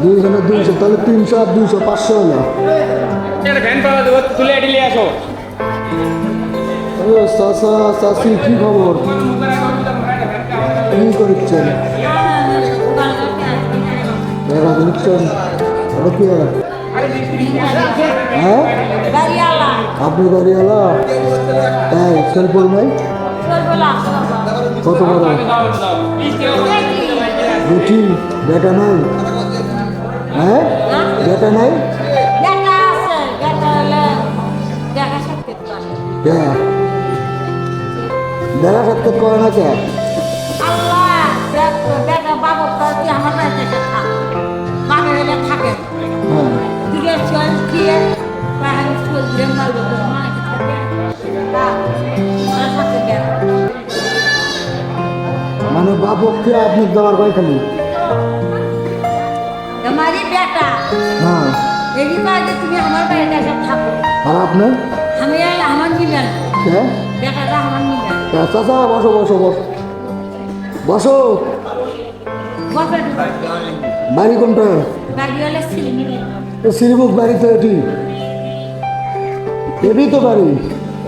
দুইজনে 200, তাহলে 300 আর 200 500 হলো। ভ্যান পাওয়া দেবো, তুলে এডিলে আসো। ও চাচা চাচি কি খবর, কি করছেন? দেখা দিচ্ছেন কি? হ্যাঁ আপনি গাড়িওয়ালা? তাই সেলফোন নাই? কত বড় রুটি? বেটা নাই? হ্যাঁ বেটা নাই? দেখা সাক্ষাৎ করে না কে? মানে বাপকে আপনি দেওয়ার কয় খালি? হ্যাঁ তুমি আমার বাড়িতে সব থাকো। আর আপনার? আমি আমার মিলান হ্যাঁ বেটাটা আমার মিলান। চাচা বসো বসো বসো বসো। বাড়ি কোনটা? বাড়িওয়ালা ছিল শ্রীমুখ বাড়ি তো এটি, এটি তো বাড়ি।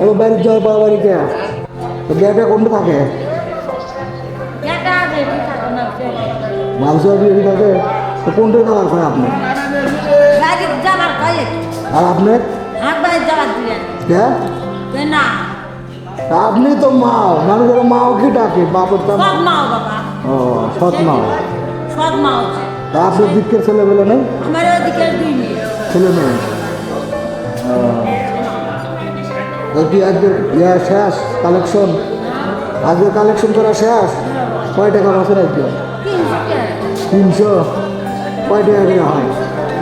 এবার বাড়ির যাওয়ার পর বাড়ি কে? বেটা কোনটা থাকে? মানুষের এটি থাকে তো কোনটা যাওয়ার হয় আপনার? আর আপনার? হ্যাঁ আপনি তো মাও, মানুষের মাও কি ডাকে? বাপের তো ও সৎ মাও। তা আপনার দিকের ছেলে বেলে নেই? ছেলে নেই? কি আজকে শেষ কালেকশন? আজকে কালেকশন করা শেষ? কয় টাকা বছর আজকে? 300? কয় টাকা করে হয়?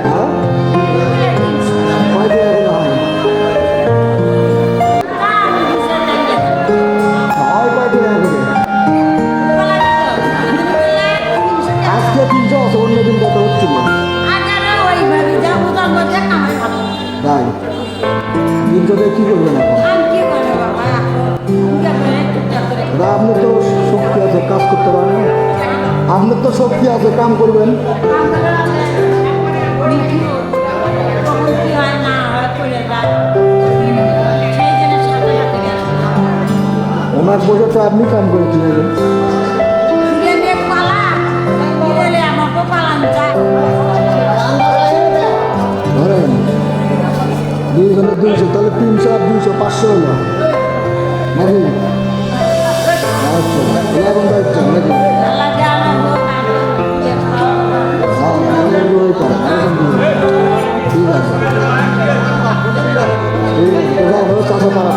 হ্যাঁ কয় টাকা করে হয়? হয় কয় টাকা করে? আজকে 300 আছে, অন্য দিন কত হচ্ছিল? তাই 300 টাকা কী করবেন এখন? আপনার তো শক্তি আছে, কাজ করতে পারেন। আপনার তো শক্তি আছে, কাম করবেন। ওনার বোঝা তো আপনি কাম করে দিলেন। ধরেন 2 জনে 200, তাহলে 300 আর 200 500 হলো নাকি? আচ্ছা এখন যাচ্ছেন নাকি? ঠিক আছে, চাষা তারা